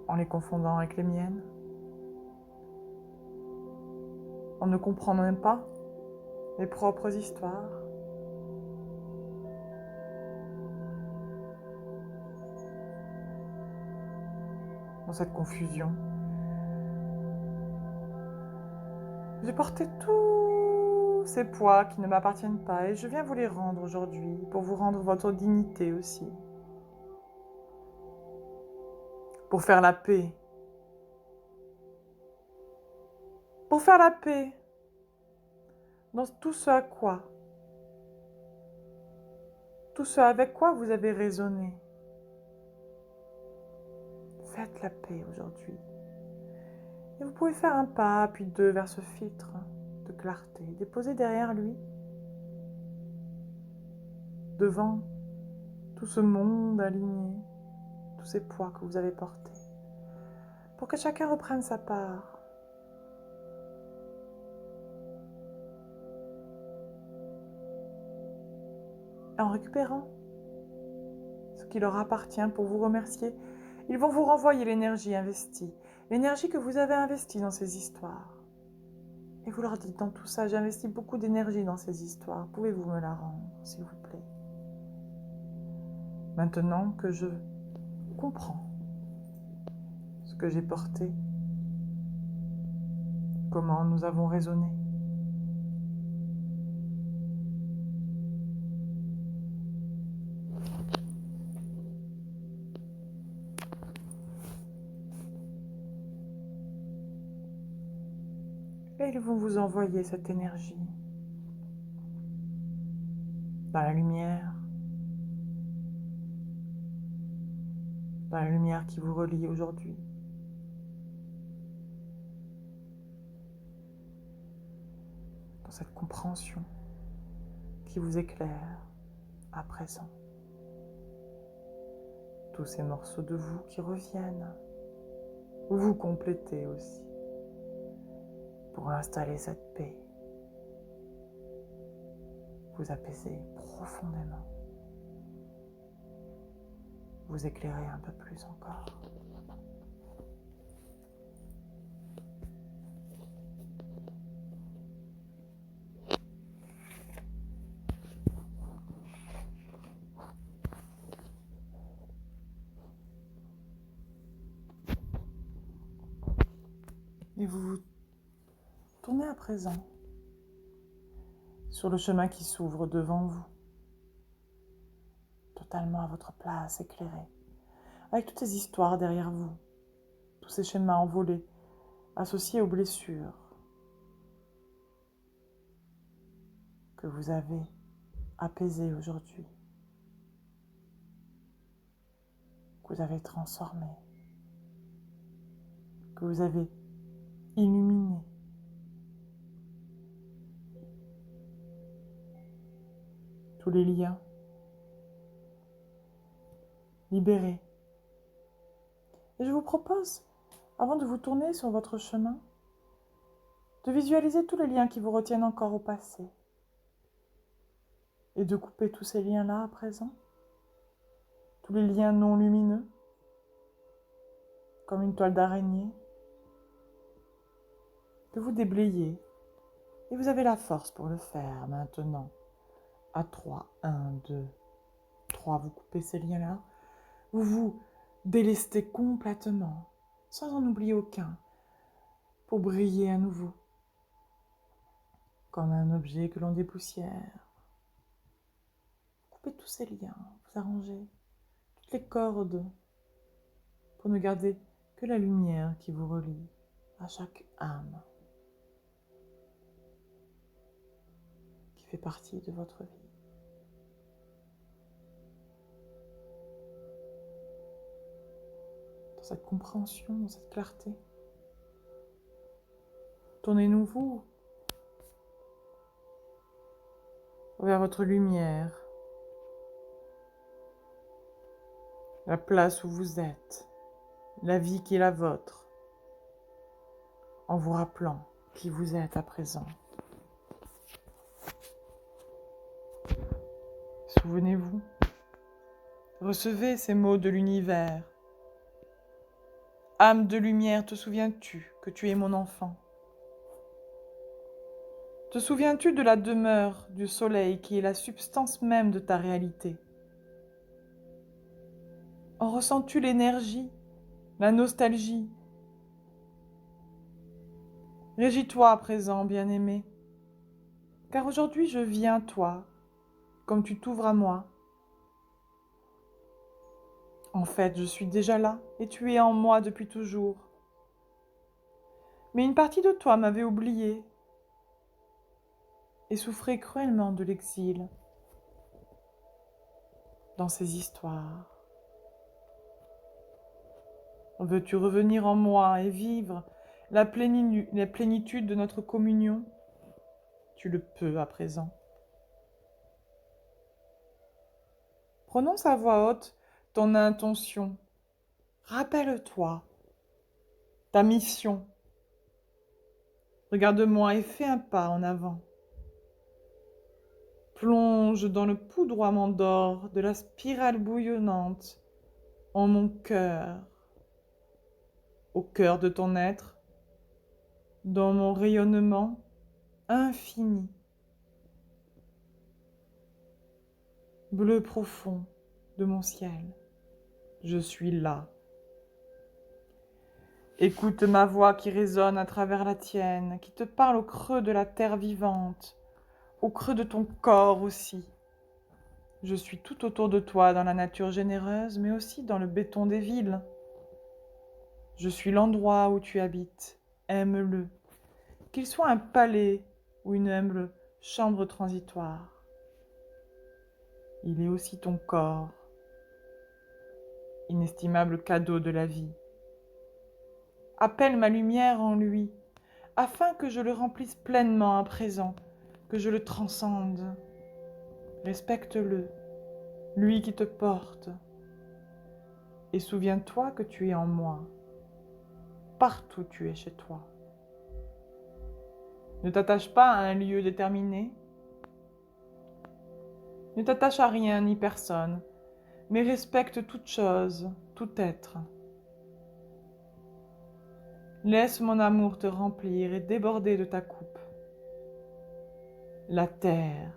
En les confondant avec les miennes. En ne comprenant même pas mes propres histoires. Dans cette confusion. J'ai porté tous ces poids qui ne m'appartiennent pas et je viens vous les rendre aujourd'hui pour vous rendre votre dignité aussi. Pour faire la paix. Pour faire la paix dans tout ce à quoi, tout ce avec quoi vous avez raisonné. Faites la paix aujourd'hui. Et vous pouvez faire un pas, puis deux vers ce filtre de clarté. Déposez derrière lui, devant tout ce monde aligné, tous ces poids que vous avez portés. Pour que chacun reprenne sa part. En récupérant ce qui leur appartient pour vous remercier, ils vont vous renvoyer l'énergie investie, l'énergie que vous avez investie dans ces histoires. Et vous leur dites, dans tout ça, j'ai investi beaucoup d'énergie dans ces histoires, pouvez-vous me la rendre, s'il vous plaît? Maintenant que je comprends ce que j'ai porté, comment nous avons raisonné, et ils vont vous envoyer cette énergie dans la lumière qui vous relie aujourd'hui. Dans cette compréhension qui vous éclaire à présent. Tous ces morceaux de vous qui reviennent, vous complétez aussi pour installer cette paix, vous apaiser profondément, vous éclairer un peu plus encore. Et vous vous tournez à présent sur le chemin qui s'ouvre devant vous, totalement à votre place, éclairé, avec toutes ces histoires derrière vous, tous ces schémas envolés, associés aux blessures que vous avez apaisées aujourd'hui, que vous avez transformées, que vous avez illuminées. Tous les liens libérés. Et je vous propose, avant de vous tourner sur votre chemin, de visualiser tous les liens qui vous retiennent encore au passé et de couper tous ces liens-là à présent, tous les liens non lumineux, comme une toile d'araignée, de vous déblayer. Et vous avez la force pour le faire maintenant. À 3, 1, 2, 3, vous coupez ces liens-là. Vous vous délestez complètement, sans en oublier aucun, pour briller à nouveau, comme un objet que l'on dépoussière. Coupez tous ces liens, vous arrangez toutes les cordes pour ne garder que la lumière qui vous relie à chaque âme. fait partie de votre vie. Dans cette compréhension, dans cette clarté, tournez-vous vers votre lumière, la place où vous êtes, la vie qui est la vôtre, en vous rappelant qui vous êtes à présent. Souvenez-vous, recevez ces mots de l'univers. Âme de lumière, te souviens-tu que tu es mon enfant? Te souviens-tu de la demeure du soleil qui est la substance même de ta réalité? En ressens-tu l'énergie, la nostalgie? Régis-toi à présent, bien-aimé, car aujourd'hui je viens à toi, comme tu t'ouvres à moi. En fait, je suis déjà là, et tu es en moi depuis toujours. Mais une partie de toi m'avait oublié et souffrait cruellement de l'exil dans ces histoires. Veux-tu revenir en moi et vivre la plénitude de notre communion? Tu le peux à présent. Prononce à voix haute ton intention. Rappelle-toi ta mission. Regarde-moi et fais un pas en avant. Plonge dans le poudroiement d'or de la spirale bouillonnante en mon cœur, au cœur de ton être, dans mon rayonnement infini. Bleu profond de mon ciel, je suis là. Écoute ma voix qui résonne à travers la tienne, qui te parle au creux de la terre vivante, au creux de ton corps aussi. Je suis tout autour de toi dans la nature généreuse, mais aussi dans le béton des villes. Je suis l'endroit où tu habites, aime-le, qu'il soit un palais ou une humble chambre transitoire. Il est aussi ton corps, inestimable cadeau de la vie. Appelle ma lumière en lui, afin que je le remplisse pleinement à présent, que je le transcende. Respecte-le, lui qui te porte. Et souviens-toi que tu es en moi. Partout tu es chez toi. Ne t'attache pas à un lieu déterminé. Ne t'attache à rien ni personne, mais respecte toute chose, tout être. Laisse mon amour te remplir et déborder de ta coupe. La terre,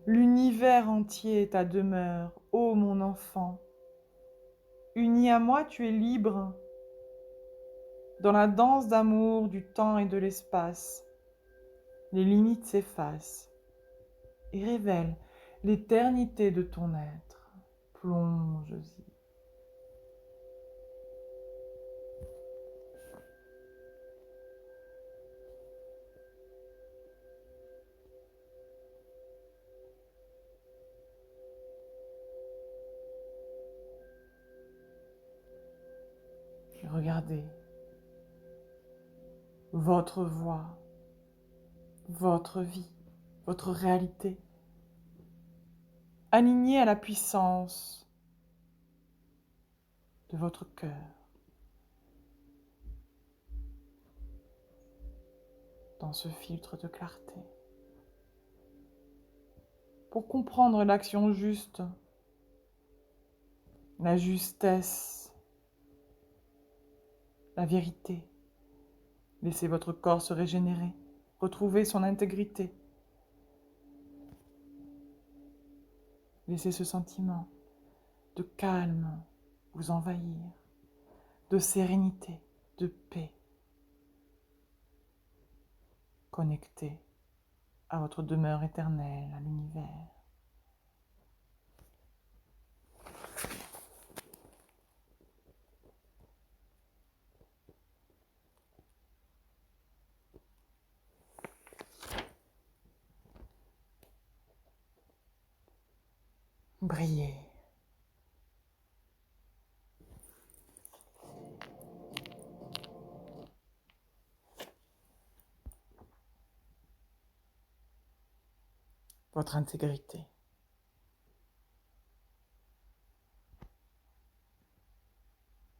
l'univers entier est ta demeure, ô mon enfant. Uni à moi, tu es libre. Dans la danse d'amour du temps et de l'espace, les limites s'effacent et révèlent l'éternité de ton être. Plonge-y. Et regardez votre voix, votre vie, votre réalité, alignée à la puissance de votre cœur, dans ce filtre de clarté. Pour comprendre l'action juste, la justesse, la vérité, laissez votre corps se régénérer, retrouver son intégrité. Laissez ce sentiment de calme vous envahir, de sérénité, de paix. Connecté à votre demeure éternelle, à l'univers. briller. Votre intégrité.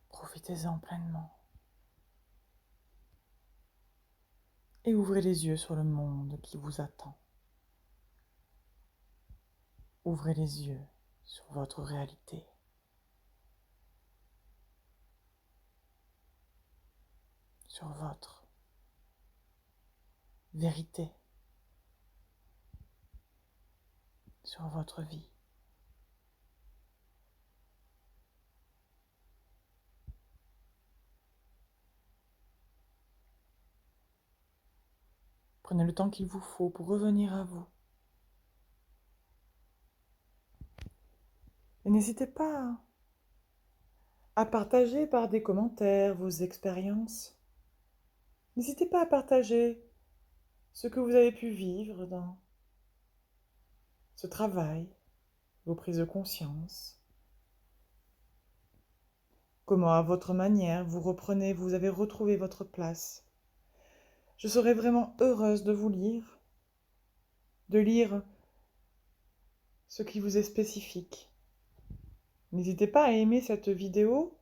Profitez-en pleinement. Et ouvrez les yeux sur le monde qui vous attend. Ouvrez les yeux sur votre réalité. Sur votre vérité. Sur votre vie. Prenez le temps qu'il vous faut pour revenir à vous. Et n'hésitez pas à partager par des commentaires vos expériences. N'hésitez pas à partager ce que vous avez pu vivre dans ce travail, vos prises de conscience. Comment, à votre manière, vous avez retrouvé votre place. Je serais vraiment heureuse de vous lire, de lire ce qui vous est spécifique. N'hésitez pas à aimer cette vidéo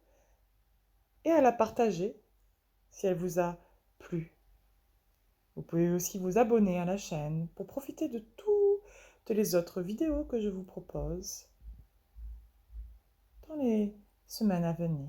et à la partager si elle vous a plu. Vous pouvez aussi vous abonner à la chaîne pour profiter de toutes les autres vidéos que je vous propose dans les semaines à venir.